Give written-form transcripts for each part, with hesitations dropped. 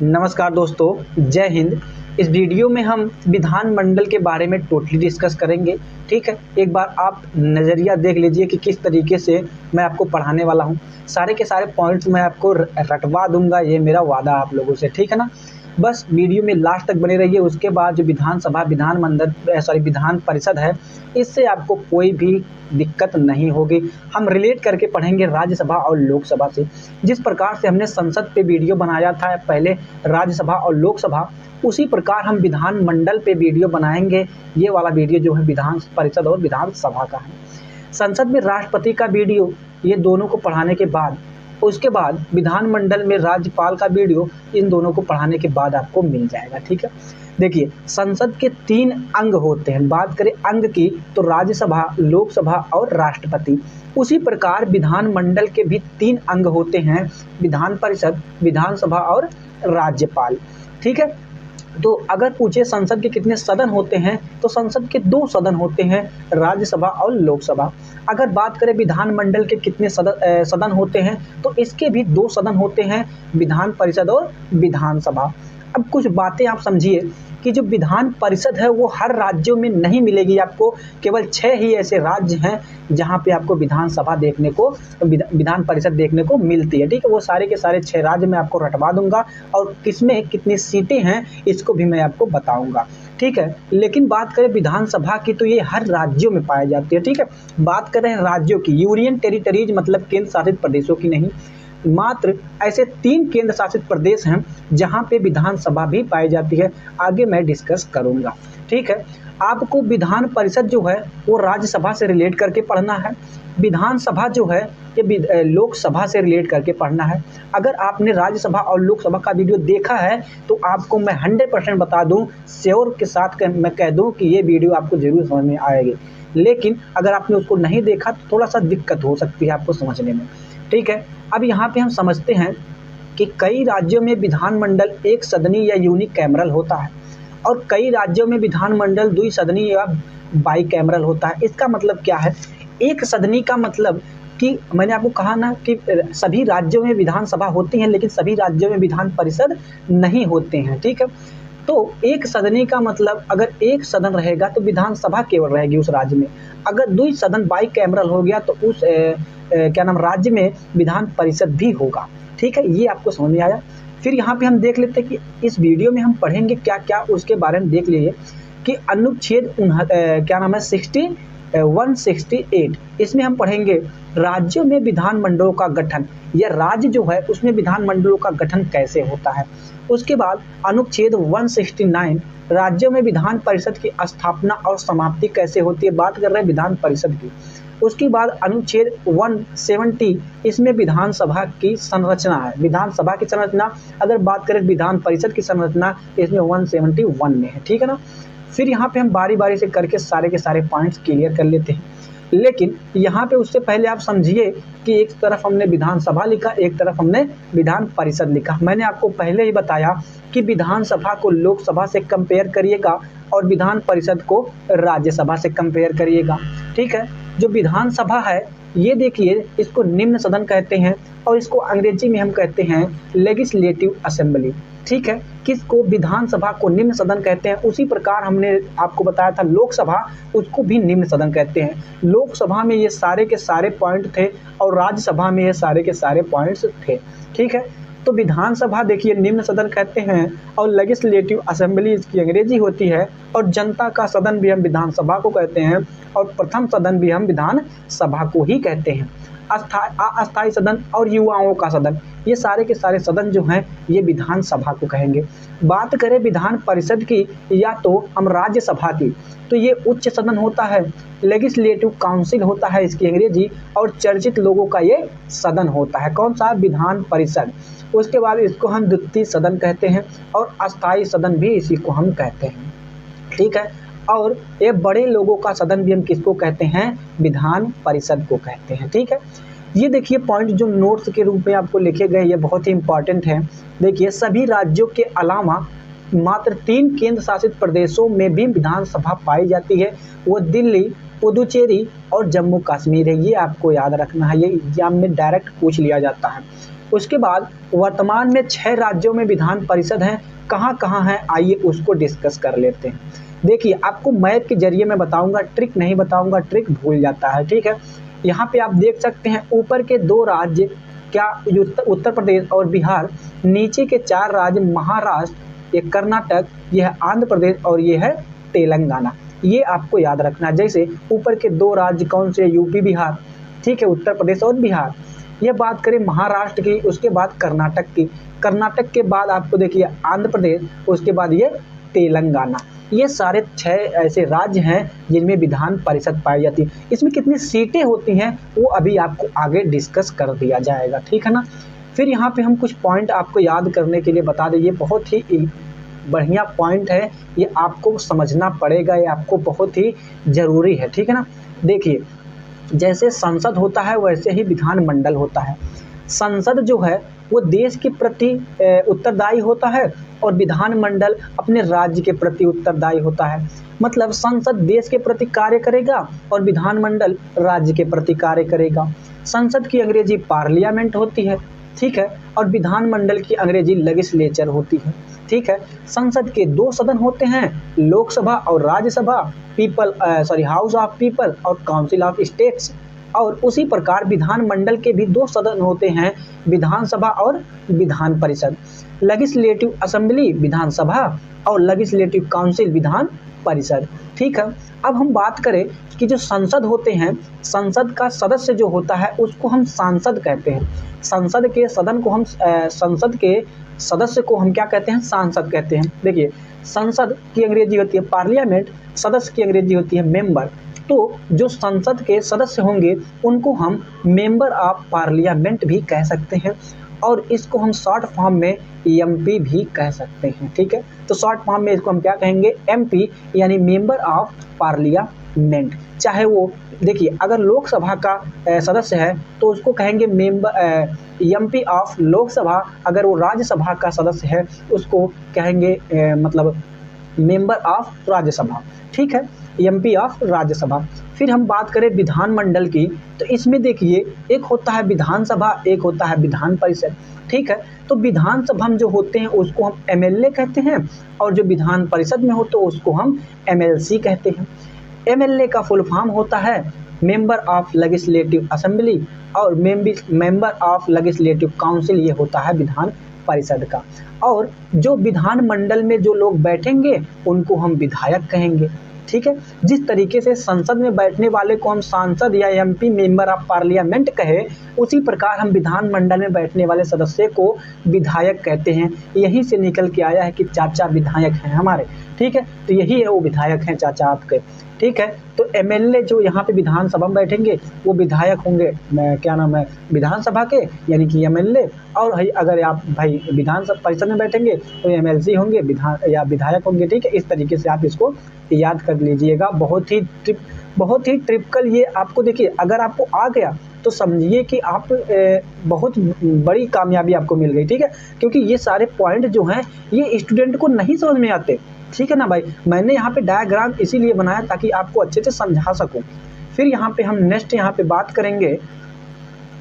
नमस्कार दोस्तों, जय हिंद। इस वीडियो में हम विधानमंडल के बारे में टोटली डिस्कस करेंगे। ठीक है, एक बार आप नज़रिया देख लीजिए कि किस तरीके से मैं आपको पढ़ाने वाला हूँ। सारे के सारे पॉइंट्स मैं आपको रटवा दूंगा, ये मेरा वादा आप लोगों से, ठीक है ना। बस वीडियो में लास्ट तक बने रहिए। उसके बाद जो विधानसभा विधान परिषद है, इससे आपको कोई भी दिक्कत नहीं होगी। हम रिलेट करके पढ़ेंगे राज्यसभा और लोकसभा से। जिस प्रकार से हमने संसद पे वीडियो बनाया था पहले, राज्यसभा और लोकसभा, उसी प्रकार हम विधानमंडल पे वीडियो बनाएंगे। ये वाला वीडियो जो है विधान परिषद और विधानसभा का है। संसद में राष्ट्रपति का वीडियो, ये दोनों को पढ़ाने के बाद, उसके बाद विधानमंडल में राज्यपाल का वीडियो, इन दोनों को पढ़ाने के बाद आपको मिल जाएगा। ठीक है, देखिए संसद के 3 अंग होते हैं। बात करें अंग की तो राज्यसभा, लोकसभा और राष्ट्रपति। उसी प्रकार विधानमंडल के भी 3 अंग होते हैं, विधान परिषद, विधानसभा और राज्यपाल। ठीक है, तो अगर पूछे संसद के कितने सदन होते हैं, तो संसद के 2 सदन होते हैं, राज्यसभा और लोकसभा। अगर बात करें विधानमंडल के कितने सदन होते हैं, तो इसके भी 2 सदन होते हैं, विधान परिषद और विधानसभा। अब कुछ बातें आप समझिए कि जो विधान परिषद है वो हर राज्यों में नहीं मिलेगी आपको। केवल 6 ही ऐसे राज्य हैं जहाँ पे आपको विधानसभा देखने को, विधान परिषद देखने को मिलती है। ठीक है, वो सारे के सारे 6 राज्य मैं आपको रटवा दूंगा, और किसमें कितनी सीटें हैं इसको भी मैं आपको बताऊंगा। ठीक है, लेकिन बात करें विधानसभा की तो ये हर राज्यों में पाई जाती है। ठीक है, बात करें राज्यों की, यूनियन टेरिटरीज मतलब केंद्र शासित प्रदेशों की नहीं, मात्र ऐसे 3 केंद्र शासित प्रदेश हैं जहां पे विधानसभा भी पाई जाती है। आगे मैं डिस्कस करूंगा। ठीक है, आपको विधान परिषद जो है वो राज्यसभा से रिलेट करके पढ़ना है, विधानसभा जो है ये लोकसभा से रिलेट करके पढ़ना है। अगर आपने राज्यसभा और लोकसभा का वीडियो देखा है तो आपको मैं 100% बता दूं, श्योर के साथ मैं कह दूं कि ये वीडियो आपको जरूर समझ में आएगी। लेकिन अगर आपने उसको नहीं देखा तो थोड़ा सा दिक्कत हो सकती है आपको समझने में। ठीक है, अब यहाँ पे हम समझते हैं कि कई राज्यों में विधानमंडल एक सदनी या यूनिकैमरल होता है, और कई राज्यों में विधानमंडल द्विसदनी या बाईकैमरल होता है। इसका मतलब क्या है? एक सदनी का मतलब कि मैंने आपको कहा ना कि सभी राज्यों में विधानसभा होती है, लेकिन सभी राज्यों में विधान परिषद नहीं होते हैं। ठीक है, तो एक सदनी का मतलब अगर एक सदन रहेगा तो विधानसभा केवल रहेगी उस राज्य में। अगर द्विसदन बाईकैमरल हो गया तो उस राज्य में विधान परिषद भी होगा। ठीक है, ये आपको समझ में आया। फिर यहाँ पे हम देख लेते हैं कि इस वीडियो में हम पढ़ेंगे क्या क्या, उसके बारे में देख लीजिए कि अनुच्छेद 168, इसमें हम पढ़ेंगे राज्यों में विधानमंडलों का गठन, या राज्य जो है उसमें विधानमंडलों का गठन कैसे होता है। उसके बाद अनुच्छेद 169, राज्यों में विधान परिषद की स्थापना और समाप्ति कैसे होती है, बात कर रहे हैं विधान परिषद की। उसके बाद अनुच्छेद 170, इसमें विधानसभा की संरचना है, विधानसभा की संरचना। अगर बात करें विधान परिषद की संरचना, इसमें 171 में है। ठीक है ना। फिर यहाँ पे हम बारी बारी से करके सारे के सारे पॉइंट्स क्लियर कर लेते हैं, लेकिन यहाँ पे उससे पहले आप समझिए कि एक तरफ हमने विधानसभा लिखा, एक तरफ हमने विधान परिषद लिखा। मैंने आपको पहले ही बताया कि विधानसभा को लोकसभा से कंपेयर करिएगा और विधान परिषद को राज्यसभा से कंपेयर करिएगा। ठीक है, जो विधानसभा है ये देखिए, इसको निम्न सदन कहते हैं, और इसको अंग्रेजी में हम कहते हैं लेजिस्लेटिव असेंबली। ठीक है, किसको? विधानसभा को निम्न सदन कहते हैं। उसी प्रकार हमने आपको बताया था लोकसभा, उसको भी निम्न सदन कहते हैं। लोकसभा में ये सारे के सारे पॉइंट थे और राज्यसभा में ये सारे के सारे पॉइंट्स थे। ठीक है, तो विधानसभा देखिए निम्न सदन कहते हैं, और लेजिस्लेटिव असेंबली इसकी अंग्रेजी होती है, और जनता का सदन भी हम विधानसभा को कहते हैं, और प्रथम सदन भी हम विधानसभा को ही कहते हैं। अस्थायी सदन और युवाओं का सदन, ये सारे के सारे सदन जो हैं ये विधानसभा को कहेंगे। बात करें विधान परिषद की या तो हम राज्यसभा की, तो ये उच्च सदन होता है, लेजिस्लेटिव काउंसिल होता है इसकी अंग्रेजी, और चर्चित लोगों का ये सदन होता है। कौन सा? विधान परिषद। उसके बाद इसको हम द्वितीय सदन कहते हैं, और अस्थायी सदन भी इसी को हम कहते हैं। ठीक है, और ये बड़े लोगों का सदन भी हम किसको कहते हैं? विधान परिषद को कहते हैं। ठीक है, ये देखिए पॉइंट जो नोट्स के रूप में आपको लिखे गए, ये बहुत ही इंपॉर्टेंट है। देखिए सभी राज्यों के अलावा मात्र 3 केंद्र शासित प्रदेशों में भी विधानसभा पाई जाती है, वो दिल्ली, पुदुचेरी और जम्मू कश्मीर है। ये आपको याद रखना है, ये एग्जाम में डायरेक्ट पूछ लिया जाता है। उसके बाद वर्तमान में 6 राज्यों में विधान परिषद हैं, कहाँ कहाँ हैं आइए उसको डिस्कस कर लेते हैं। देखिए आपको मैप के जरिए मैं बताऊंगा, ट्रिक नहीं बताऊंगा, ट्रिक भूल जाता है, ठीक है। यहाँ पे आप देख सकते हैं ऊपर के 2 राज्य क्या उत्तर प्रदेश और बिहार, नीचे के 4 राज्य महाराष्ट्र, ये कर्नाटक, ये है आंध्र प्रदेश और ये है तेलंगाना। ये आपको याद रखना। जैसे ऊपर के 2 राज्य कौन से, यूपी बिहार, ठीक है, उत्तर प्रदेश और बिहार। ये बात करें महाराष्ट्र की, उसके बाद कर्नाटक की, कर्नाटक के बाद आपको देखिए आंध्र प्रदेश, उसके बाद ये तेलंगाना। ये सारे 6 ऐसे राज्य हैं जिनमें विधान परिषद पाई जाती है। इसमें कितनी सीटें होती हैं वो अभी आपको आगे डिस्कस कर दिया जाएगा, ठीक है ना। फिर यहाँ पे हम कुछ पॉइंट आपको याद करने के लिए बता दें, ये बहुत ही बढ़िया पॉइंट है, ये आपको समझना पड़ेगा, ये आपको बहुत ही ज़रूरी है, ठीक है ना। देखिए जैसे संसद होता है वैसे ही विधानमंडल होता है। संसद जो है वो देश के प्रति उत्तरदायी होता है और विधानमंडल अपने राज्य के प्रति उत्तरदायी होता है। मतलब संसद देश के प्रति कार्य करेगा और विधानमंडल राज्य के प्रति कार्य करेगा। संसद की अंग्रेजी पार्लियामेंट होती है, ठीक है, और विधानमंडल की अंग्रेजी लेजिस्लेचर होती है, ठीक है। संसद के 2 सदन होते हैं, लोकसभा और राज्यसभा, हाउस ऑफ पीपल और काउंसिल ऑफ स्टेट्स। और उसी प्रकार विधानमंडल के भी 2 सदन होते हैं, विधानसभा और विधान परिषद। लेजिस्लेटिव असेंबली विधानसभा और लेजिस्लेटिव काउंसिल विधान परिषद, ठीक है। अब हम बात करें कि जो संसद होते हैं, संसद का सदस्य जो होता है उसको हम सांसद कहते हैं। संसद के संसद के सदस्य को हम क्या कहते हैं, सांसद कहते हैं। देखिए संसद की अंग्रेजी होती है पार्लियामेंट, सदस्य की अंग्रेजी होती है मेंबर। तो जो संसद के सदस्य होंगे उनको हम मेंबर ऑफ पार्लियामेंट भी कह सकते हैं और इसको हम शॉर्ट फॉर्म में एमपी भी कह सकते हैं, ठीक है। तो शॉर्ट फॉर्म में इसको हम क्या कहेंगे, एमपी, यानी मेंबर ऑफ पार्लियामेंट। चाहे वो देखिए अगर लोकसभा का सदस्य है तो उसको कहेंगे एमपी ऑफ लोकसभा, अगर वो राज्यसभा का सदस्य है उसको कहेंगे मतलब मेंबर ऑफ राज्यसभा, ठीक है, एमपी ऑफ राज्यसभा। फिर हम बात करें विधानमंडल की, तो इसमें देखिए एक होता है विधानसभा, एक होता है विधान परिषद, ठीक है। तो विधानसभा में जो होते हैं उसको हम एमएलए कहते हैं और जो विधान परिषद में हो तो उसको हम एमएलसी कहते हैं। एमएलए का फुल फॉर्म होता है मेंबर ऑफ लेजिस्लेटिव असेंबली और मेंबर ऑफ लेजिस्लेटिव काउंसिल, ये होता है विधान परिषद का। और जो विधानमंडल में जो लोग बैठेंगे उनको हम विधायक कहेंगे, ठीक है। जिस तरीके से संसद में बैठने वाले को हम सांसद या एमपी मेंबर ऑफ पार्लियामेंट कहे, उसी प्रकार हम विधानमंडल में बैठने वाले सदस्य को विधायक कहते हैं। यहीं से निकल के आया है कि चाचा विधायक हैं हमारे, ठीक है। तो यही है वो विधायक हैं चाचा आपके, ठीक है। तो एमएलए जो यहाँ पे विधानसभा में बैठेंगे वो विधायक होंगे, क्या नाम है, विधानसभा के, यानी कि एमएलए। और अगर आप भाई विधानसभा परिषद में बैठेंगे तो एमएलसी होंगे, विधायक होंगे, ठीक है। इस तरीके से आप इसको याद कर लीजिएगा। बहुत ही ट्रिपिकल ये आपको, देखिए अगर आपको आ गया तो समझिए कि आप बहुत बड़ी कामयाबी आपको मिल गई, ठीक है। क्योंकि ये सारे पॉइंट जो हैं ये स्टूडेंट को नहीं समझ में आते, ठीक है ना भाई। मैंने यहाँ पे डायग्राम इसीलिए बनाया ताकि आपको अच्छे से समझा सकूं। फिर यहाँ पे हम नेक्स्ट यहाँ पे बात करेंगे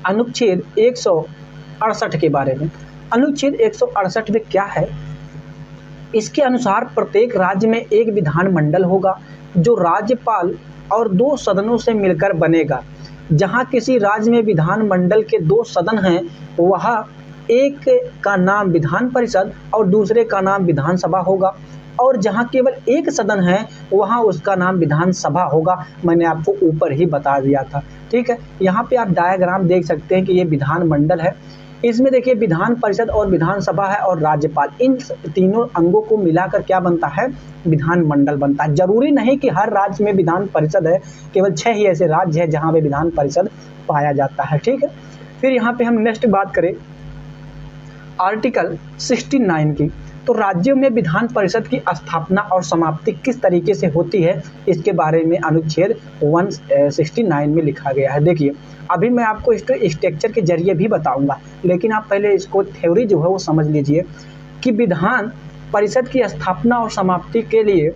अनुच्छेद 168 के बारे में। अनुच्छेद 168 में क्या है, इसके अनुसार प्रत्येक राज्य में एक विधानमंडल होगा जो राज्यपाल और 2 सदनों से मिलकर बनेगा। जहाँ किसी राज्य में विधानमंडल के 2 सदन हैं वहाँ एक का नाम विधान परिषद और दूसरे का नाम विधानसभा होगा, और जहाँ केवल एक सदन है वहाँ उसका नाम विधानसभा होगा। मैंने आपको ऊपर ही बता दिया था, ठीक है। यहाँ पे आप डायग्राम देख सकते हैं कि ये विधानमंडल है। इसमें देखिए विधान परिषद और विधानसभा है और राज्यपाल, इन तीनों अंगों को मिलाकर क्या बनता है, विधानमंडल बनता है। जरूरी नहीं कि हर राज्य में विधान परिषद है, केवल 6 ही ऐसे राज्य हैं जहाँ पे विधान परिषद पाया जाता है, ठीक है। फिर यहाँ पे हम नेक्स्ट बात करें आर्टिकल 69 की, तो राज्यों में विधान परिषद की स्थापना और समाप्ति किस तरीके से होती है इसके बारे में अनुच्छेद 169 में लिखा गया है। देखिए अभी मैं आपको इसको स्ट्रक्चर के जरिए भी बताऊंगा, लेकिन आप पहले इसको थ्योरी जो है वो समझ लीजिए कि विधान परिषद की स्थापना और समाप्ति के लिए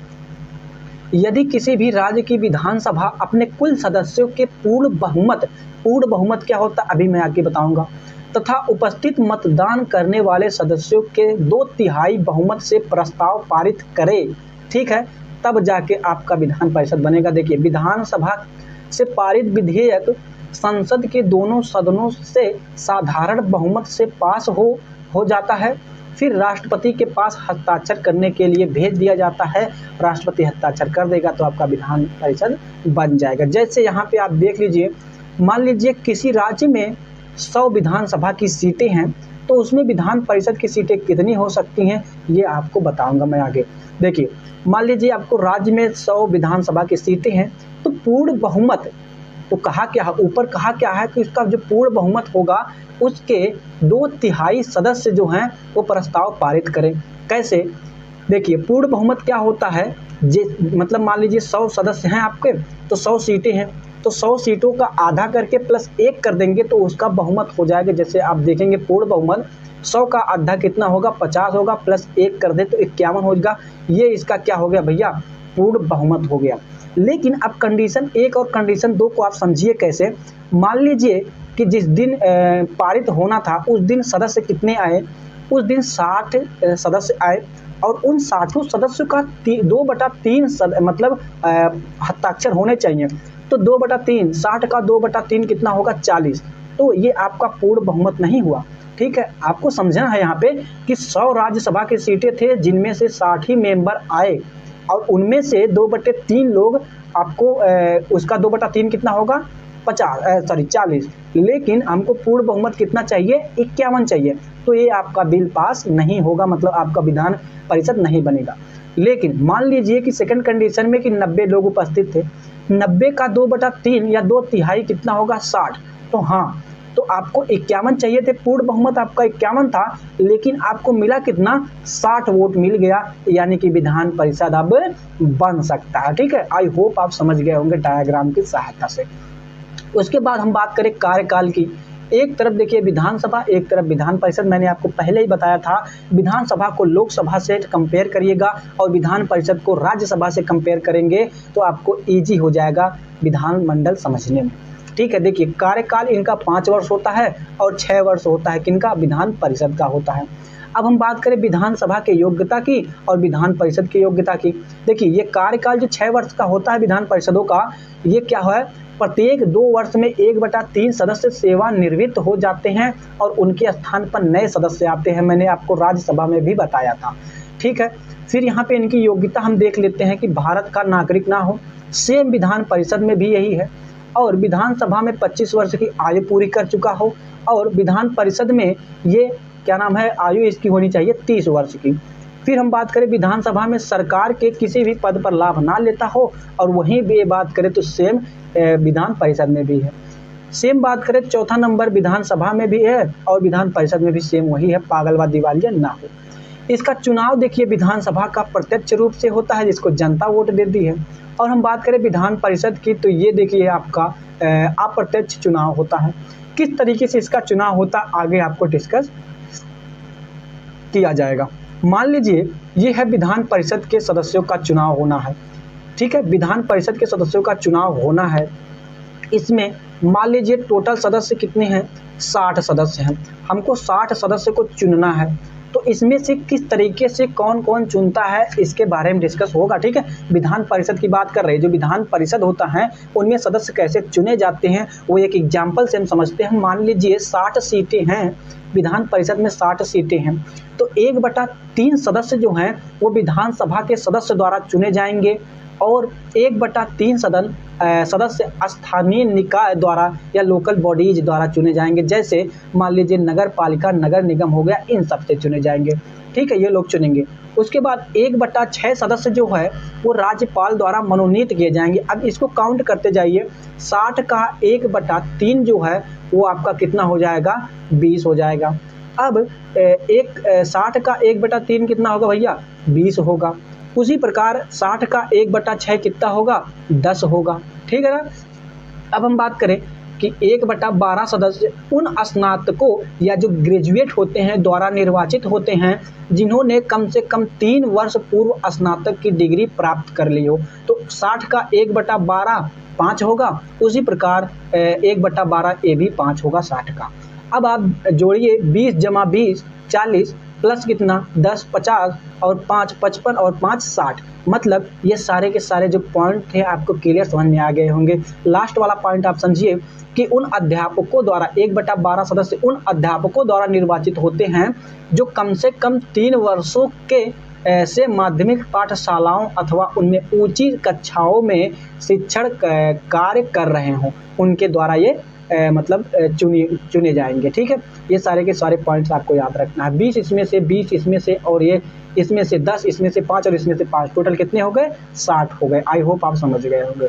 यदि किसी भी राज्य की विधानसभा अपने कुल सदस्यों के पूर्ण बहुमत क्या होता है अभी मैं आगे बताऊंगा, तथा उपस्थित मतदान करने वाले सदस्यों के 2/3 बहुमत से प्रस्ताव पारित करे, ठीक है, तब जाके आपका विधान परिषद बनेगा। देखिए, विधानसभा से पारित विधेयक संसद के दोनों सदनों से साधारण बहुमत से पास हो जाता है, फिर राष्ट्रपति के पास हस्ताक्षर करने के लिए भेज दिया जाता है। राष्ट्रपति हस्ताक्षर कर देगा तो आपका विधान परिषद बन जाएगा। जैसे यहाँ पे आप देख लीजिए, मान लीजिए किसी राज्य में 100 विधानसभा की सीटें हैं, तो उसमें विधान परिषद की सीटें कितनी हो सकती हैं, ये आपको बताऊंगा मैं आगे। देखिए, मान लीजिए आपको राज्य में 100 विधानसभा की सीटें हैं, तो पूर्ण बहुमत, तो कहा क्या है, ऊपर कहा क्या है कि उसका जो पूर्ण बहुमत होगा उसके 2/3 सदस्य जो हैं वो प्रस्ताव पारित करें। कैसे? देखिए, पूर्ण बहुमत क्या होता है, मतलब मान लीजिए 100 सदस्य हैं आपके, तो 100 सीटें हैं, तो 100 सीटों का आधा करके प्लस 1 कर देंगे तो उसका बहुमत हो जाएगा। जैसे आप देखेंगे पूर्ण बहुमत 100 का आधा कितना होगा, 50 होगा, प्लस 1 कर दे तो 51 होगा। ये इसका क्या हो गया भैया, पूर्ण बहुमत हो गया। लेकिन अब कंडीशन 1 और कंडीशन 2 को आप समझिए कैसे। मान लीजिए कि जिस दिन पारित होना था उस दिन सदस्य कितने आए, उस दिन 60 सदस्य आए, और उन 60 सदस्यों का 2/3 मतलब हस्ताक्षर होने चाहिए। तो 2/3, 60 का 2/3 कितना होगा, 40। तो ये आपका पूर्ण बहुमत नहीं हुआ, ठीक है। आपको समझना है यहाँ पे कि 100 राज्यसभा की सीटें थे जिनमें से 60 ही मेंबर आए, और उनमें से 2/3 लोग आपको उसका 2/3 कितना होगा, 40। लेकिन हमको पूर्ण बहुमत कितना चाहिए, 51 चाहिए। तो ये आपका बिल पास नहीं होगा, मतलब आपका विधान परिषद नहीं बनेगा। लेकिन मान लीजिए कि सेकंड कंडीशन में कि 90 लोग उपस्थित थे, 90 का 2/3 या 2/3 कितना होगा, 60। तो हाँ, तो आपको 51 चाहिए थे, पूर्ण बहुमत आपका 51 था, लेकिन आपको मिला कितना, 60 वोट मिल गया, यानी कि विधान परिषद अब बन सकता है, ठीक है। आई होप आप समझ गए होंगे डायग्राम की सहायता से। उसके बाद हम बात करें कार्यकाल की। एक तरफ देखिए विधानसभा, एक तरफ विधान परिषद। मैंने आपको पहले ही बताया था, विधानसभा को लोकसभा से कंपेयर करिएगा और विधान परिषद को राज्यसभा से कंपेयर करेंगे तो आपको ईजी हो जाएगा विधानमंडल समझने में, ठीक है। देखिए, कार्यकाल इनका 5 वर्ष होता है और 6 वर्ष होता है, किनका, विधान परिषद का होता है। अब हम बात करें विधानसभा के योग्यता की और विधान परिषद की योग्यता की। देखिए, ये कार्यकाल जो 6 वर्ष का होता है विधान परिषदों का, ये क्या है, प्रत्येक 2 वर्ष में 1/3 सदस्य सेवानिवृत्त हो जाते हैं और उनके स्थान पर नए सदस्य आते हैं। मैंने आपको राज्यसभा में भी बताया था, ठीक है। फिर यहाँ पे इनकी योग्यता हम देख लेते हैं कि भारत का नागरिक ना हो, सेम विधान परिषद में भी यही है, और विधानसभा में 25 वर्ष की आयु पूरी कर चुका हो, और विधान परिषद में ये क्या नाम है, आयु इसकी होनी चाहिए 30 वर्ष की। फिर हम बात करें विधानसभा में सरकार के किसी भी पद पर लाभ ना लेता हो, और वहीं भी ये बात करें तो सेम विधान परिषद में भी है। सेम बात करें चौथा नंबर विधानसभा में भी है और विधान परिषद में भी सेम वही है, पागल व दिवालिया ना हो। इसका चुनाव देखिए विधानसभा का प्रत्यक्ष रूप से होता है जिसको जनता वोट देती है, और हम बात करें विधान परिषद की तो ये देखिए आपका अप्रत्यक्ष चुनाव होता है। किस तरीके से इसका चुनाव होता आगे आपको डिस्कस किया जाएगा। मान लीजिए ये है विधान परिषद के सदस्यों का चुनाव होना है, ठीक है। विधान परिषद के सदस्यों का चुनाव होना है, इसमें मान लीजिए टोटल सदस्य कितने हैं, 60 सदस्य हैं। हमको 60 सदस्य को चुनना है, तो इसमें से किस तरीके से कौन कौन चुनता है इसके बारे में डिस्कस होगा, ठीक है। विधान परिषद की बात कर रहे हैं, जो विधान परिषद होता है उनमें सदस्य कैसे चुने जाते हैं वो एक एग्जाम्पल से हम समझते हैं। मान लीजिए 60 सीटें हैं, विधान परिषद में 60 सीटें हैं, तो 1/3 सदस्य जो हैं वो विधानसभा के सदस्य द्वारा चुने जाएंगे, और 1/3 सदस्य स्थानीय निकाय द्वारा या लोकल बॉडीज द्वारा चुने जाएंगे। जैसे मान लीजिए नगर पालिका, नगर निगम हो गया, इन सब से चुने जाएंगे, ठीक है, ये लोग चुनेंगे। उसके बाद 1/6 सदस्य जो है वो राज्यपाल द्वारा मनोनीत किए जाएंगे। अब इसको काउंट करते जाइए, 60 का 1/3 जो है वो आपका कितना हो जाएगा, 20 हो जाएगा। अब 60 का 1/3 कितना होगा भैया, 20 होगा। उसी प्रकार 60 का 1/6 कितना होगा, 10 होगा, ठीक है ना। अब हम बात करें कि 1/12 सदस्य उन स्नातकों या जो ग्रेजुएट होते हैं द्वारा निर्वाचित होते हैं जिन्होंने कम से कम 3 वर्ष पूर्व स्नातक की डिग्री प्राप्त कर ली हो। तो 60 का 1/12 5 होगा, उसी प्रकार 1/12 ये भी 5 होगा 60 का। अब आप जोड़िए 20 जमा 20 40 प्लस कितना 10 50 और 5 55 और 5 60, मतलब ये सारे के सारे जो पॉइंट थे आपको क्लियर समझ में आ गए होंगे। लास्ट वाला पॉइंट आप समझिए कि उन अध्यापकों द्वारा 1/12 सदस्य उन अध्यापकों द्वारा निर्वाचित होते हैं जो कम से कम 3 वर्षों के से माध्यमिक पाठशालाओं अथवा उनमें ऊंची कक्षाओं में शिक्षण कार्य कर रहे हों, उनके द्वारा ये मतलब चुने जाएंगे। ठीक है, ये सारे के सारे पॉइंट्स आपको याद रखना है। 20 इसमें से 20 इसमें से और ये इसमें से 10 इसमें से 5 और इसमें से 5, टोटल कितने हो गए 60 हो गए। आई होप आप समझ गए होंगे।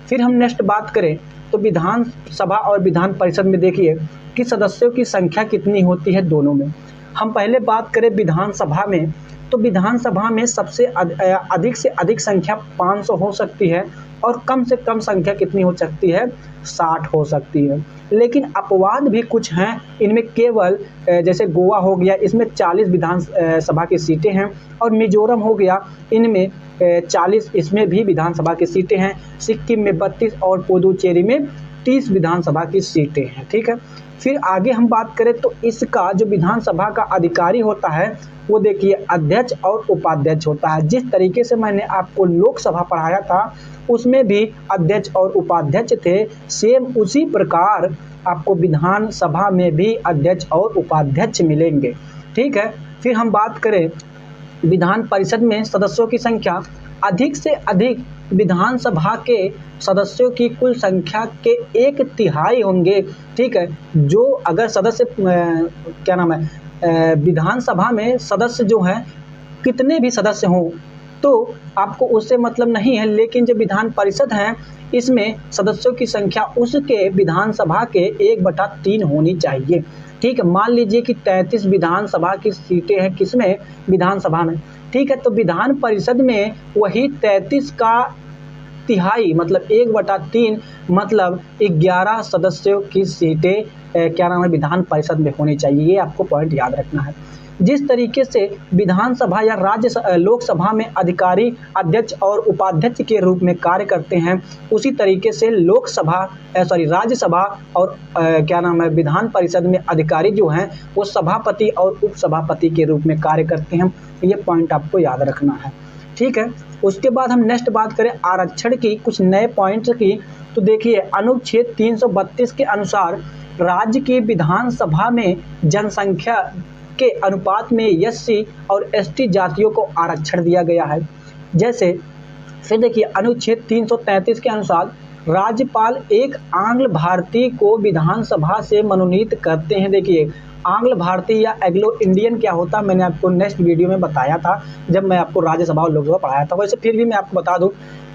फिर हम नेक्स्ट बात करें तो विधान सभा और विधान परिषद में देखिए कि सदस्यों की संख्या कितनी होती है दोनों में। हम पहले बात करें विधान सभा में, तो विधान सभा में सबसे अधिक से अधिक संख्या 500 हो सकती है और कम से कम संख्या कितनी हो सकती है 60 हो सकती है। लेकिन अपवाद भी कुछ हैं इनमें, केवल जैसे गोवा हो गया इसमें 40 विधान सभा की सीटें हैं और मिजोरम हो गया इनमें 40 इसमें भी विधानसभा की सीटें हैं। सिक्किम में 32 और पुदुचेरी में 30 विधानसभा की सीटें हैं। ठीक है, फिर आगे हम बात करें तो इसका जो विधानसभा का अधिकारी होता है वो देखिए अध्यक्ष और उपाध्यक्ष होता है। जिस तरीके से मैंने आपको लोकसभा पढ़ाया था उसमें भी अध्यक्ष और उपाध्यक्ष थे, सेम उसी प्रकार आपको विधानसभा में भी अध्यक्ष और उपाध्यक्ष मिलेंगे। ठीक है, फिर हम बात करें विधान परिषद में सदस्यों की संख्या, अधिक से अधिक विधानसभा के सदस्यों की कुल संख्या के 1/3 होंगे। ठीक है, जो अगर सदस्य क्या नाम है विधानसभा में सदस्य जो हैं कितने भी सदस्य हों तो आपको उससे मतलब नहीं है, लेकिन जो विधान परिषद है इसमें सदस्यों की संख्या उसके विधानसभा के 1/3 होनी चाहिए। ठीक है, मान लीजिए कि 33 विधानसभा की सीटें हैं किसमें विधानसभा में। ठीक है, तो विधान परिषद में वही 33 का तिहाई मतलब 1/3 मतलब 11 सदस्यों की सीटें क्या नाम है विधान परिषद में होनी चाहिए। ये आपको पॉइंट याद रखना है। जिस तरीके से विधानसभा या लोकसभा में अधिकारी अध्यक्ष और उपाध्यक्ष के रूप में कार्य करते हैं, उसी तरीके से राज्यसभा और क्या नाम है विधान परिषद में अधिकारी जो हैं वो सभापति और उपसभापति के रूप में कार्य करते हैं। ये पॉइंट आपको याद रखना है। ठीक है, उसके बाद हम नेक्स्ट बात करें आरक्षण की, कुछ नए पॉइंट्स की। तो देखिए अनुच्छेद 332 के अनुसार राज्य की विधानसभा में जनसंख्या के अनुपात में एससी और एसटी जातियों को आरक्षण दिया गया है। जैसे फिर देखिए अनुच्छेद 333 के अनुसार राज्यपाल एक आंग्ल भारतीय को विधानसभा से मनोनीत करते हैं। देखिए आंग्ल भारतीय या एग्लो इंडियन क्या होता है मैंने आपको नेक्स्ट वीडियो में बताया था जब मैं आपको राज्यसभा और लोकसभा पढ़ाया था। वैसे फिर भी मैं आपको बता दूं,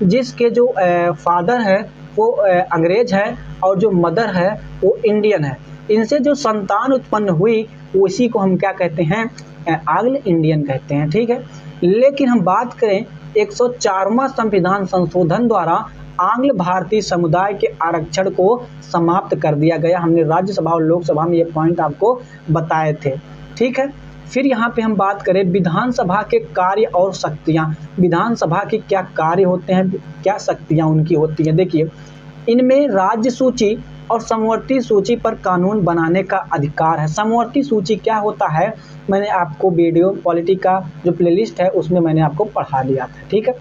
जिसके जो फादर है वो अंग्रेज है और जो मदर है वो इंडियन है, इनसे जो संतान उत्पन्न हुई उसी को हम क्या कहते हैं आंग्ल इंडियन कहते हैं। ठीक है, लेकिन हम बात करें 104वां संविधान संशोधन द्वारा आंग्ल भारतीय समुदाय के आरक्षण को समाप्त कर दिया गया। हमने राज्यसभा और लोकसभा में ये पॉइंट आपको बताए थे। ठीक है, फिर यहाँ पे हम बात करें विधानसभा के कार्य और शक्तियाँ। विधानसभा के क्या कार्य होते हैं, क्या शक्तियाँ उनकी होती हैं। देखिए इनमें राज्य सूची और समवर्ती सूची पर कानून बनाने का अधिकार है। समवर्ती सूची क्या होता है मैंने आपको वीडियो पॉलिटी का जो प्लेलिस्ट है उसमें मैंने आपको पढ़ा दिया था। ठीक है,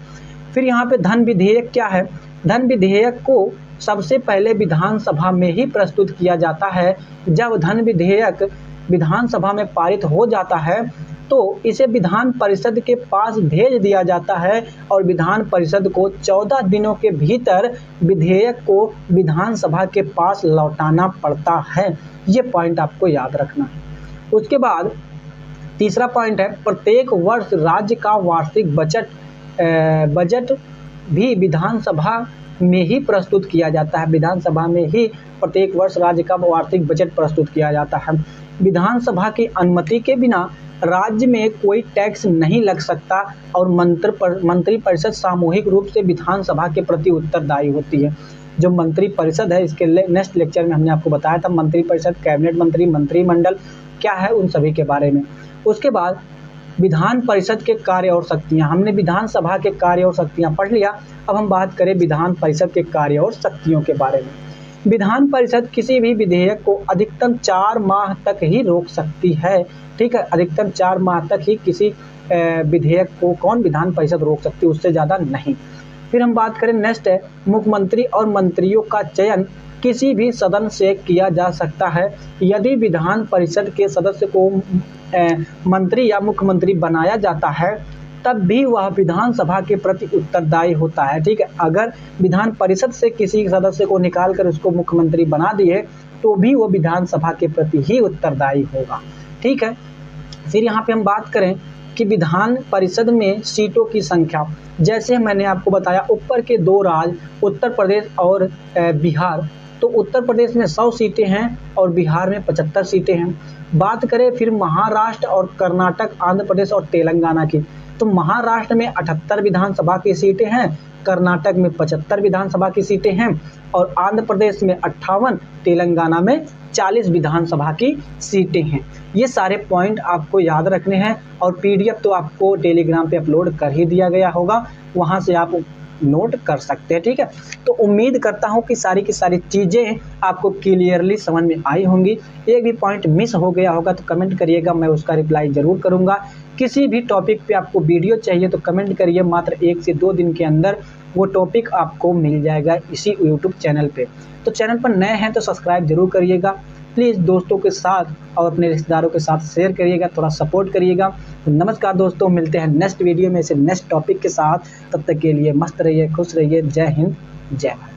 फिर यहाँ पे धन विधेयक क्या है। धन विधेयक को सबसे पहले विधानसभा में ही प्रस्तुत किया जाता है। जब धन विधेयक विधानसभा में पारित हो जाता है तो इसे विधान परिषद के पास भेज दिया जाता है और विधान परिषद को 14 दिनों के भीतर विधेयक को विधानसभा के पास लौटाना पड़ता है। ये पॉइंट आपको याद रखना है। उसके बाद तीसरा पॉइंट है प्रत्येक वर्ष राज्य का वार्षिक बजट भी विधानसभा में ही प्रस्तुत किया जाता है। विधानसभा में ही प्रत्येक वर्ष राज्य का वार्षिक बजट प्रस्तुत किया जाता है। विधानसभा की अनुमति के बिना राज्य में कोई टैक्स नहीं लग सकता और मंत्री परिषद सामूहिक रूप से विधानसभा के प्रति उत्तरदायी होती है। जो मंत्री परिषद है इसके नेक्स्ट लेक्चर में हमने आपको बताया था मंत्री परिषद, कैबिनेट मंत्री, मंत्रिमंडल क्या है उन सभी के बारे में। उसके बाद विधान परिषद के कार्य और शक्तियाँ, हमने विधानसभा के कार्य और शक्तियाँ पढ़ लिया। अब हम बात करें विधान परिषद के कार्य और शक्तियों के बारे में। विधान परिषद किसी भी विधेयक को अधिकतम 4 माह तक ही रोक सकती है। ठीक है, अधिकतम 4 माह तक ही किसी विधेयक को कौन विधान परिषद रोक सकती है, उससे ज़्यादा नहीं। फिर हम बात करें, नेक्स्ट है, मुख्यमंत्री और मंत्रियों का चयन किसी भी सदन से किया जा सकता है। यदि विधान परिषद के सदस्य को मंत्री या मुख्यमंत्री बनाया जाता है तब भी वह विधानसभा के प्रति उत्तरदायी होता है। ठीक है, अगर विधान परिषद से किसी सदस्य को निकाल कर उसको मुख्यमंत्री बना दिए तो भी वो विधानसभा के प्रति ही उत्तरदायी होगा। ठीक है, फिर यहाँ पे हम बात करें कि विधान परिषद में सीटों की संख्या, जैसे मैंने आपको बताया ऊपर के 2 राज्य उत्तर प्रदेश और बिहार, तो उत्तर प्रदेश में 100 सीटें हैं और बिहार में 75 सीटें हैं। बात करें फिर महाराष्ट्र और कर्नाटक, आंध्र प्रदेश और तेलंगाना की, तो महाराष्ट्र में 78 विधानसभा की सीटें हैं, कर्नाटक में 75 विधानसभा की सीटें हैं और आंध्र प्रदेश में 58, तेलंगाना में 40 विधानसभा की सीटें हैं। ये सारे पॉइंट आपको याद रखने हैं और पीडीएफ तो आपको टेलीग्राम पे अपलोड कर ही दिया गया होगा, वहाँ से आप नोट कर सकते हैं। ठीक है, तो उम्मीद करता हूँ कि सारी की सारी चीज़ें आपको क्लियरली समझ में आई होंगी। एक भी पॉइंट मिस हो गया होगा तो कमेंट करिएगा, मैं उसका रिप्लाई ज़रूर करूँगा। किसी भी टॉपिक पे आपको वीडियो चाहिए तो कमेंट करिए, मात्र 1 से 2 दिन के अंदर वो टॉपिक आपको मिल जाएगा इसी यूट्यूब चैनल पे। तो चैनल पर नए हैं तो सब्सक्राइब जरूर करिएगा, प्लीज़ दोस्तों के साथ और अपने रिश्तेदारों के साथ शेयर करिएगा, थोड़ा सपोर्ट करिएगा। तो नमस्कार दोस्तों, मिलते हैं नेक्स्ट वीडियो में से नेक्स्ट टॉपिक के साथ। तब तक के लिए मस्त रहिए, खुश रहिए। जय हिंद, जय भारत।